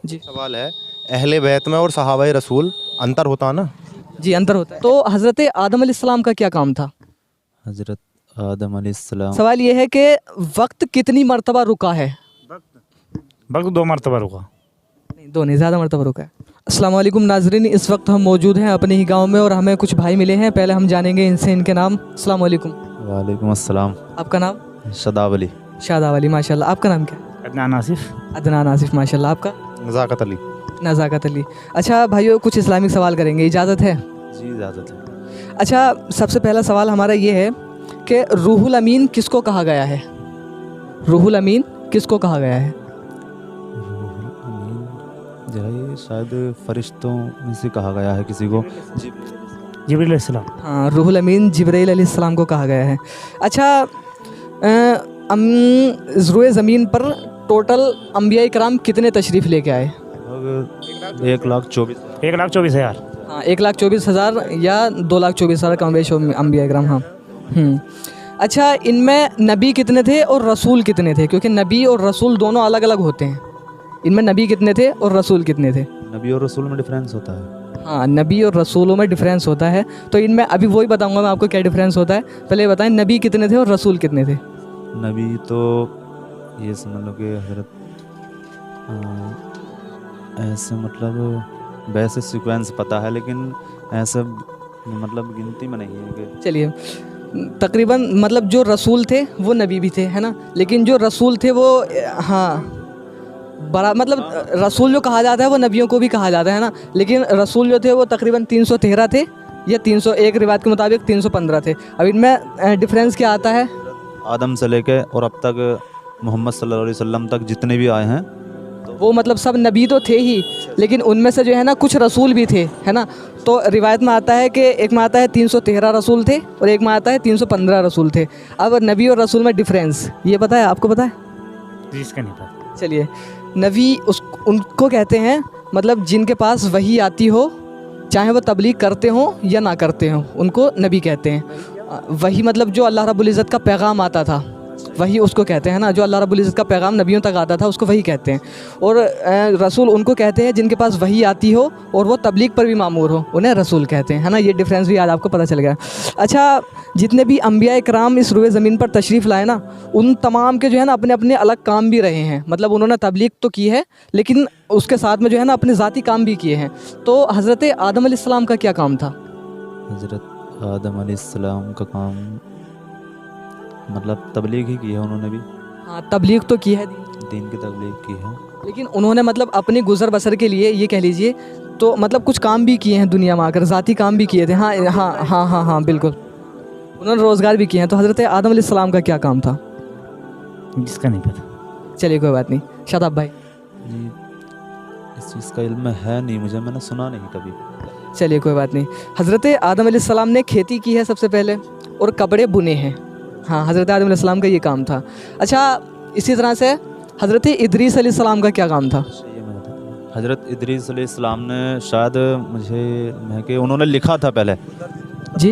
जी सवाल है, अहले बैत में और सहाबाए रसूल अंतर होता ना? जी, अंतर होता है। तो हज़रत आदम अलैहिस्सलाम का क्या काम था? हज़रत आदम अलैहिस्सलाम सवाल ये है कि वक्त कितनी मरतबा रुका है? वक्त 2 मरतबा रुका। नहीं, दो नहीं, ज़्यादा मरतबा रुका है। अस्सलाम वालेकुम नाजरीन, इस वक्त हम मौजूद हैं अपने ही गांव में और हमें कुछ भाई मिले हैं। पहले हम जानेंगे इनसे इनके नाम। अस्सलाम वालेकुम। वालेकुम अस्सलाम। आपका नाम? शदाब अली। शादाब अली, माशाल्लाह। आपका नाम क्या? अदनान आसिफ। अदनान आसिफ, माशाल्लाह। आपका? नज़ाकत अली। नज़ाकत अली। अच्छा भाइयों, कुछ इस्लामिक सवाल करेंगे, इजाज़त है? जी इजाज़त है। अच्छा, सबसे पहला सवाल हमारा ये है कि रूहुल अमीन किसको कहा गया है? रूहुल अमीन किसको कहा गया है? रूहुल अमीन जो है शायद फरिश्तों में से कहा गया है किसी को। जिब्रील अलैहिस्सलाम। हाँ, रूहुल अमीन जिब्राईल अलैहिस्सलाम को कहा गया है। अच्छा, ज़ुए ज़मीन पर टोटल अम्बिया कराम कितने तशरीफ़ लेके आए? 1,24,000। 1,24,000। हाँ, 1,24,000 या 2,24,000 कम बेश अम्बिया कराम। हाँ। अच्छा, इनमें नबी कितने थे और रसूल कितने थे? क्योंकि नबी और रसूल दोनों अलग अलग होते हैं। इनमें नबी कितने थे और रसूल कितने थे? नबी और रसूल में डिफरेंस होता है। हाँ, नबी और रसूलों में डिफरेंस होता है। तो इनमें अभी वही बताऊंगा मैं आपको क्या डिफरेंस होता है। पहले बताएं, नबी कितने थे और रसूल कितने थे? नबी तो ये समझ लो कि हज़रत ऐसे मतलब वैसे सीक्वेंस पता है लेकिन ऐसे मतलब गिनती में नहीं है कि चलिए, तकरीबन मतलब जो रसूल थे वो नबी भी थे, है ना। लेकिन जो रसूल थे वो हाँ बड़ा मतलब रसूल जो कहा जाता है वो नबियों को भी कहा जाता है ना। लेकिन रसूल जो थे वो तकरीबन 313 थे या 301 रिवायत के मुताबिक 315 थे। अब इनमें डिफरेंस क्या आता है? आदम से लेके और अब तक मोहम्मद सल्लल्लाहु अलैहि वसल्लम तक जितने भी आए हैं वो मतलब सब नबी तो थे ही, लेकिन उनमें से जो है ना कुछ रसूल भी थे, है ना। तो रिवायत में आता है कि एक में आता है 313 रसूल थे और एक में आता है 315 रसूल थे। अब नबी और रसूल में डिफरेंस ये पता है आपको? पता है? जी, इसका नहीं पता। चलिए, नबी उनको कहते हैं मतलब जिनके पास वही आती हो, चाहे वो तबलीग करते हो या ना करते हो, उनको नबी कहते हैं। वही मतलब जो अल्लाह रब्बुल इज़्ज़त का पैगाम आता था वही उसको कहते हैं ना। जो अल्लाह रब्बुल इज़्ज़त का पैगाम नबियों तक आता था उसको वही कहते हैं। और रसूल उनको कहते हैं जिनके पास वही आती हो और वो तबलीग पर भी मामूर हो, उन्हें रसूल कहते हैं, है ना। ये डिफरेंस भी आज आपको पता चल गया। अच्छा, जितने भी अम्बिया कराम इस रुए ज़मीन पर तशरीफ़ लाए ना, उन तमाम के जो है ना अपने अपने अलग काम भी रहे हैं। मतलब उन्होंने तबलीग तो की है लेकिन उसके साथ में जो है ना अपने ज़ाती काम भी किए हैं। तो हज़रत आदम अलैहिस्सलाम का क्या काम था? हज़रत आदम अलैहिस्सलाम का काम मतलब तबलीग ही की है उन्होंने भी। हाँ, तबलीग तो की है, दीन की तबलीग की है। लेकिन उन्होंने मतलब अपनी गुज़र बसर के लिए ये कह लीजिए तो मतलब कुछ काम भी किए हैं दुनिया में आकर, ज़ाती काम भी किए थे। हाँ हाँ हाँ हाँ हाँ, बिल्कुल, उन्होंने रोज़गार भी किए हैं। तो हज़रत आदम अलैहिस्सलाम का क्या काम था? जिसका नहीं पता। चलिए, कोई बात नहीं। शादाब भाई? जी इस चीज़ का इल्म है नहीं मुझे, मैंने सुना नहीं कभी। चलिए, कोई बात नहीं। हज़रत आदम अलैहिस्सलाम ने खेती की है सबसे पहले और कपड़े बुने हैं। हाँ, हज़रत आदम अलैहिस्सलाम का ये काम था। अच्छा, इसी तरह से हज़रत इदरीस अलैहिस्सलाम का क्या काम था? ये मैं बता हज़रत इदरीस अलैहिस्सलाम ने शायद मुझे है कि उन्होंने लिखा था पहले। जी,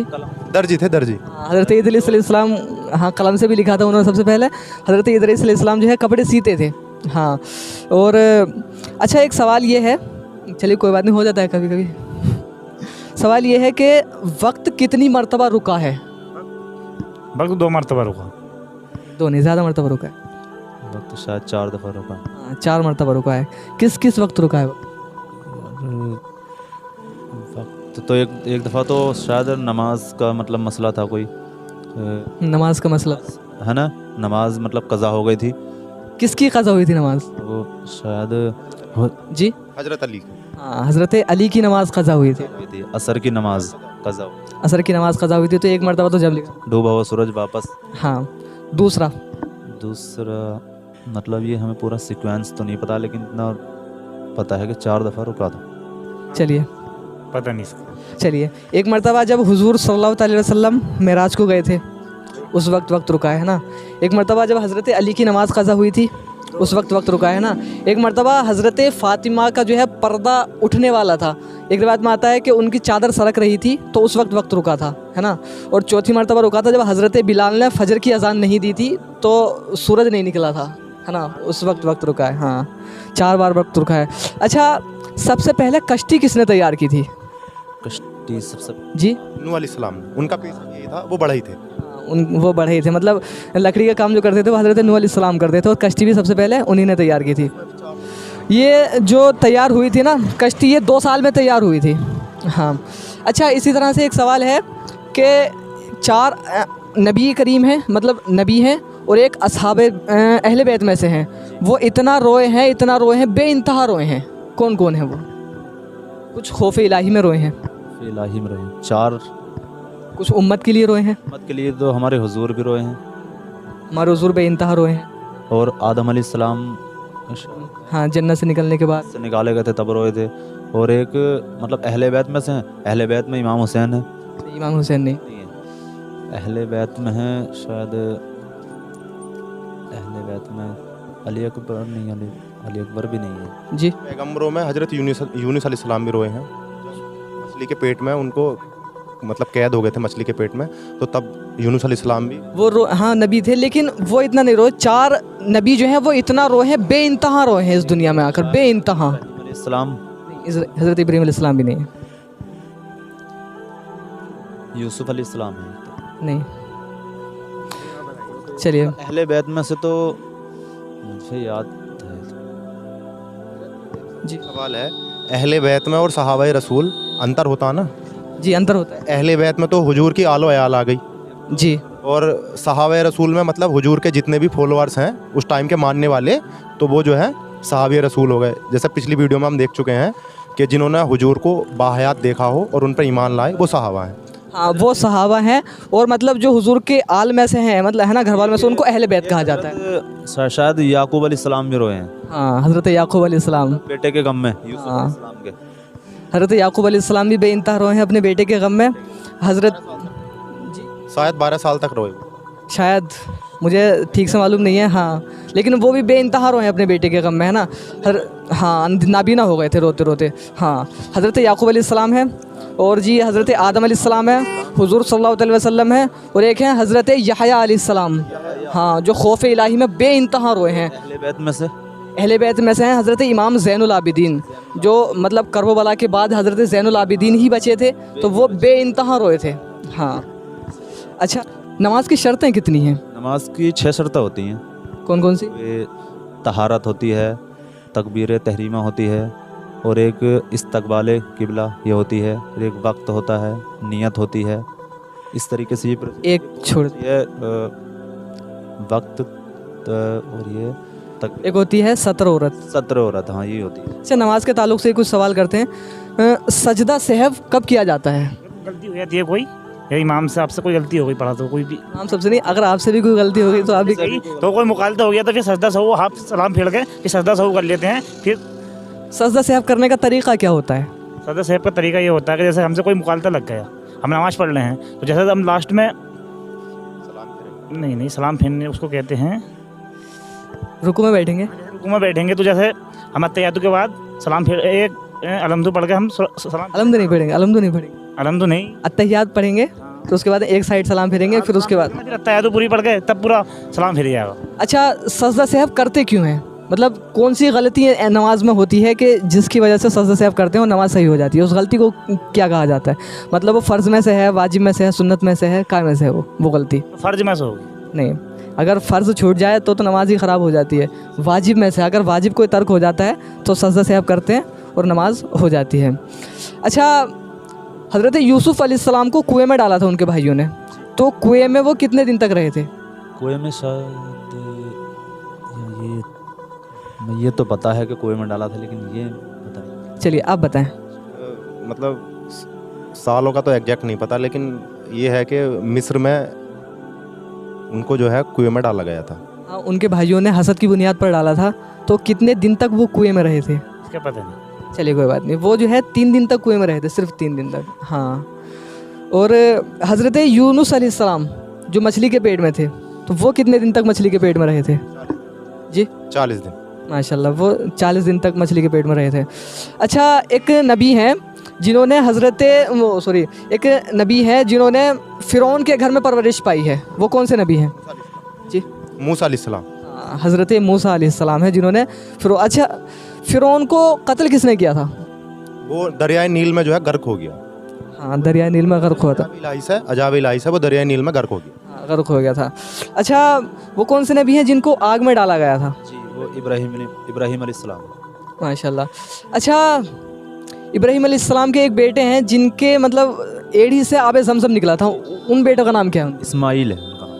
दर्जी थे, दर्जी। हाँ, हज़रत इदरीस अलैहिस्सलाम, हाँ, कलम से भी लिखा था उन्होंने सबसे पहले। हज़रत इदरीस अलैहिस्सलाम जो है कपड़े सीते थे। हाँ, और अच्छा, एक सवाल ये है, चलिए कोई बात नहीं, हो जाता है कभी कभी। सवाल ये है कि वक्त कितनी मरतबा रुका है? वक्त 2 मरतबा रुका। दो नहीं, ज़्यादा मरतबा रुका है। वक्त शायद 4 दफ़ा रुका। हाँ, 4 मरतबा रुका है। किस किस वक्त रुका है? वक्त तो एक दफ़ा तो शायद नमाज का मतलब मसला था कोई, नमाज का मसला है ना। नमाज मतलब कज़ा हो गई थी। किसकी कज़ा हुई थी नमाज? वो शायद जी, हजरत अली। हाँ, हज़रत अली की नमाज कज़ा हुई थी। असर की नमाज कज़ा। असर की नमाज कज़ा हुई थी। तो एक मरतबा तो जब लिखा। डूबा हुआ सूरज वापस। हाँ, दूसरा मतलब ये हमें पूरा सीक्वेंस तो नहीं पता लेकिन इतना पता है कि 4 दफ़ा रुका था। चलिए पता नहीं इसका। चलिए, एक मरतबा जब हुजूर सल्लल्लाहु अलैहि वसल्लम मेराज को गए थे उस वक्त रुका है ना। एक मरतबा जब हज़रत अली की नमाज कज़ा हुई थी उस वक्त रुका है ना। एक मरतबा हज़रत फ़ातिमा का जो है पर्दा उठने वाला था, एक रिवायत में आता है कि उनकी चादर सरक रही थी तो उस वक्त रुका था, है ना। और चौथी मरतबा रुका था जब हज़रत बिलाल ने फ़जर की अज़ान नहीं दी थी तो सूरज नहीं निकला था। है ना, उस वक्त रुका है। हाँ, 4 बार वक्त रुका है। अच्छा, सबसे पहले कश्ती किसने तैयार की थी? कश्ती सबसे जी, नूह अलैहिस्सलाम, उनका पेशा यही था, वो बढ़ई थे। वो बढ़े थे, मतलब लकड़ी का काम जो करते थे वो हज़रत नूह अलैहिस्सलाम करते थे, और कश्ती भी सबसे पहले उन्हीं ने तैयार की थी। ये जो तैयार हुई थी ना कश्ती, ये 2 साल में तैयार हुई थी। हाँ। अच्छा, इसी तरह से एक सवाल है कि 4 नबी करीम हैं, मतलब नबी हैं, और एक असहाबे अहले बैत में से हैं। वो इतना रोए हैं, बेइंतहा रोए हैं। कौन कौन है वो? कुछ खौफ इलाही में रोए हैं, इलाही में रहे। 4 कुछ उम्मत के लिए रोए हैं। उम्मत के लिए तो हमारे हुजूर भी रोए हैं, हमारे हुजूर बेइंतहा रोए हैं। और आदम अलैहिस्सलाम हाँ, जन्नत से निकलने के बाद से निकाले गए थे तब रोए थे। और एक मतलब अहले बैत में से हैं, अहले बैत में इमाम हुसैन है। इमाम हुसैन नहीं। नहीं है, अहले बैत में है शायद, अहले बैत में अली अकबर नहीं, अली अकबर भी नहीं है। जी, पैगम्बरों में हज़रत यूनुस अलैहिस्सलाम भी रोए हैं। मछली के पेट में उनको मतलब कैद हो गए थे मछली के पेट में, तो तब यूनुस अलैहिस्सलाम भी वो हाँ नबी थे, लेकिन वो इतना नहीं रोए। 4 नबी जो हैं वो इतना रोए हैं, बेइंतहा रोए हैं इस दुनिया में आकर, बेइंतहा। इस्लाम हज़रत इब्राहीम अलैहिस्सलाम भी नहीं है। यूसुफ अलैहिस्सलाम है। नहीं, चलिए। अहले बैत में से तो मुझे याद है। जी सवाल है, अहले बैत में और सहाबाए रसूल अंतर होता है ना? जी, अंतर होता है। अहले बैत में तो हुजूर की आलो अयाल आ गई, जी, और सहाबाए रसूल में मतलब हुजूर के जितने भी फॉलोअर्स हैं उस टाइम के मानने वाले, तो वो जो है सहाबे रसूल हो गए। जैसे पिछली वीडियो में हम देख चुके हैं कि जिन्होंने हुजूर को बाहयात देखा हो और उन पर ईमान लाए, वो सहाबा हैं। हाँ, वो सहाबा हैं, और मतलब जो हुजूर के आल में से हैं, मतलब है ना, घर वालों में से, उनको अहले बैत कहा जाता है। शायद याकूब अलैहिस्सलाम भी रोए हैं, हाँ, हज़रत याकूब अलैहिस्सलाम। बेटे के गम में, यूसुफ हाँ। अलैहिस्सलाम के। हज़रत याकूब अलैहिस्सलाम भी बेइंतहा रोए हैं अपने बेटे के गम में। हज़रत शायद 12 साल तक रोए। शायद, मुझे ठीक से मालूम नहीं है। हाँ, लेकिन वो भी बेइंतहा रोए हैं अपने बेटे के गम में, है ना। हाँ, नाबीना हो गए थे रोते रोते। हाँ, हज़रत याकूब अलैहिस्सलाम है, और जी हज़रत आदम अलैहिस्सलाम है, हुजूर सल्लल्लाहु अलैहि वसल्लम है, और एक है हज़रत यहया अलैहिस्सलाम। हाँ, जो खौफ इलाही में बेइंतहा रोए हैं। अहले बैत में से अहले बैत में से हैं हज़रत इमाम ज़ैनुल आबिदीन, जो मतलब करबला के बाद हज़रत ज़ैनुल आबिदीन ही बचे थे, तो वो बेइंतहा रोए थे। हाँ। अच्छा, नमाज की शर्तें कितनी हैं? नमाज की 6 शर्तें होती हैं। कौन कौन सी? ये तहारत होती है, तकबीर तहरीमा होती है, और एक इस्तकबाल किबला ये होती है, और एक वक्त होता है, नियत होती है। इस तरीके से ये एक छोड़, ये वक्त और ये तक एक होती है सतर औरत। 17 औरत, हाँ ये होती है। अच्छा, नमाज के ताल्लुक से कुछ सवाल करते हैं। सजदा सहव कब किया जाता है? गलती हो जाती है कोई, या इमाम से आपसे कोई गलती हो गई, पढ़ा तो कोई भी हम सबसे नहीं, अगर आपसे भी कोई गलती हो गई तो आप भी गई, तो कोई मुखालता हो गया तो फिर सजदा सहू हाथ सलाम फेर के फिर सजदा सहू कर लेते हैं। फिर सजदा सहव करने का तरीका क्या होता है? सजदा सहब का तरीका ये होता है कि जैसे हमसे कोई मुखालता लग गया, हम नमाज पढ़ रहे हैं, तो जैसे हम लास्ट में नहीं सलाम फेरने उसको कहते हैं, रुकू में बैठेंगे। रुकू में बैठेंगे, तो जैसे हम तैयातु के बाद सलाम फेर एक अलहम्दु पढ़ के हम सलाम, अलहम्दु नहीं पढ़ेंगे, अलहम्दु नहीं पढ़ेंगे, अलहम्दु नहीं, अत्तहियात पढ़ेंगे, तो उसके बाद एक साइड सलाम फेरेंगे, फिर उसके बाद। फिर तैयातु पूरी पढ़ के तब पूरा सलाम फेर जाएगा। अच्छा, सजदा सहव करते क्यों हैं? मतलब कौन सी गलती नमाज में होती है कि जिसकी वजह से सजदा सहव करते हैं और नमाज सही हो जाती है? उस गलती को क्या कहा जाता है? मतलब वो फ़र्ज़ में से है, वाजिब में से है, सुन्नत में से है, काय में से है वो गलती? फर्ज में से होगी। नहीं, अगर फ़र्ज़ छूट जाए तो नमाज ही ख़राब हो जाती है। वाजिब में से, अगर वाजिब कोई तर्क हो जाता है तो सजदा सहव करते हैं और नमाज हो जाती है। अच्छा, हज़रत यूसुफ़ अलैहिस्सलाम को कुएं में डाला था उनके भाइयों ने, तो कुएं में वो कितने दिन तक रहे थे? कुएं में शायद ये तो पता है कि कुएं में डाला था, लेकिन ये पता नहीं। चलिए आप बताएं। मतलब सालों का तो एग्जैक्ट नहीं पता, लेकिन ये है कि मिस्र में उनको जो है कुएं में डाला गया था। हाँ, उनके भाइयों ने हसद की बुनियाद पर डाला था, तो कितने दिन तक वो कुएं में रहे थे? इसका पता नहीं। चलिए कोई बात नहीं, वो जो है 3 दिन तक कुएं में रहे थे, सिर्फ 3 दिन तक। हाँ, और हज़रत यूनुस अलैहिस्सलाम जो मछली के पेट में थे, तो वो कितने दिन तक मछली के पेट में रहे थे? जी 40 दिन। माशाल्लाह, वो 40 दिन तक मछली के पेट में रहे थे। अच्छा, एक नबी हैं जिन्होंने एक नबी है जिन्होंने फ़िरौन के घर में परवरिश पाई है, वो कौन से नबी हैं? जी, मूसा अलैहिस्सलाम। हज़रत मूसा अलैहिस्सलाम है जिन्होंने अच्छा फ़िरौन को कत्ल किसने किया था? वो दरियाए नील में जो है गर्क हो गया। हाँ, दरिया नील में गर्क हुआ था। अजाब इलाइस है, वो दरियाए नील में गर्क हो गया। हाँ, गर्क हो गया था। अच्छा, वो कौन से नबी हैं जिनको आग में डाला गया था? जी, वो इब्राहिम अलैहिस्सलाम। माशाल्लाह। अच्छा, इब्राहिम अलैहिस्सलाम के एक बेटे हैं जिनके मतलब एड़ी से आबे ज़मज़म निकला था, उन बेटों का नाम क्या है? इस्माइल है उनका नाम।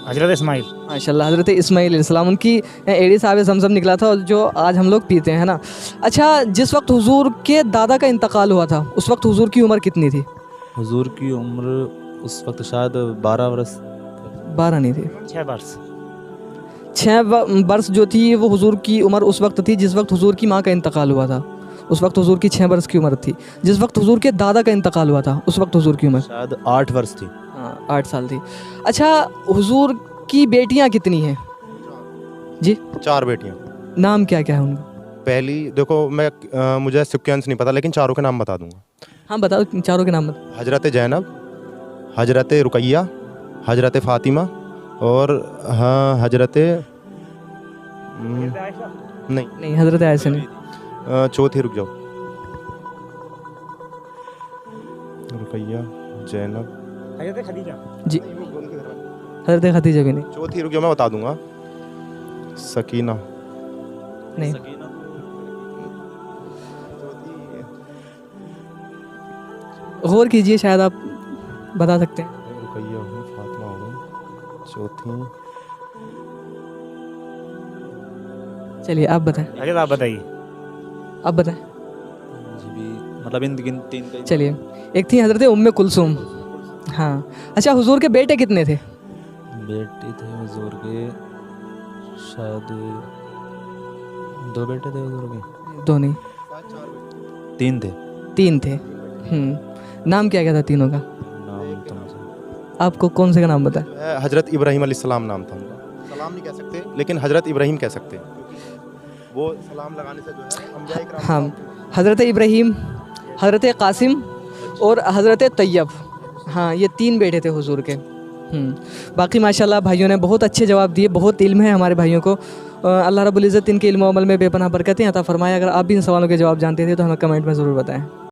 हजरत इस्माइल। माशाल्लाह, हज़रत इस्माइल अलैहिस्सलाम, उनकी एड़ी से आबे ज़मज़म निकला था और जो आज हम लोग पीते हैं ना। अच्छा, जिस वक्त हुजूर के दादा का इंतकाल हुआ था उस वक्त हुजूर की उम्र कितनी थी? हुजूर की उम्र उस वक्त शायद 12 वर्ष। 12 नहीं थी, 6 वर्ष। 6 वर्ष जो थी वो हुजूर की उम्र उस वक्त थी जिस वक्त हुजूर की माँ का इंतकाल हुआ था। उस वक्त हुजूर की 6 वर्ष की उम्र थी। जिस वक्त हुजूर के दादा का इंतकाल हुआ था उस वक्त हुजूर की उम्र शायद 8 वर्ष थी। हाँ 8 साल थी। अच्छा, हुजूर की बेटियाँ कितनी हैं? जी, 4 बेटियाँ। नाम क्या क्या है उनका? पहली देखो, मैं मुझे सिक्वेंस नहीं पता, लेकिन चारों के नाम बता दूंगा। हाँ बताओ, चारों के नाम बताओ। हजरत जैनब, हजरत रुकैया, हजरत फ़ातिमा और हाँ हजरत नहीं नहीं, हज़रत आयशा नहीं। चौथी, रुक जाओ, रुकैया, जैनब, हजरत खदीजा। जी, हज़रत खदीजा भी नहीं। चौथी, रुक जाओ, मैं बता दूंगा, सकीना। नहीं, गौर कीजिए, शायद आप बता सकते हैं। रुकैया हो गई, फातिमा हो गई, चौथी। चलिए आप बताएं, हजरत आप बताइए। आप बताएं। जी भी मतलब इन तीन का ही। चलिए, एक थी हज़रत उम्मे कुलसूम। हाँ। अच्छा, हुजूर के बेटे कितने थे? बेटे थे हुजूर के शायद 2 बेटे थे हुजूर के। 2 नहीं, 3 थे। 3 थे। नाम क्या क्या था तीनों का? नाम तो मुझे आपको कौन से का नाम पता है? हजरत इब्राहिम अलैहिस्सलाम नाम था उनका। सलाम नहीं कह सकते, लेकिन हजरत इब्राहिम कह सकते हैं, वो सलाम लगाने से जो है अंबिया इकराम। हाँ, हज़रत इब्राहिम, हज़रत कासिम और हज़रत तैयब। हाँ, ये 3 बेटे थे हुजूर के। बाकी माशाल्लाह भाइयों ने बहुत अच्छे जवाब दिए, बहुत इल्म है हमारे भाइयों को। अल्लाह रब्बुल इज़्ज़त इनके इल्म अमल में बेपनाह बरकतें अता फरमाए। अगर आप भी इन सवालों के जवाब जानते थे तो हमें कमेंट में ज़रूर बताएं।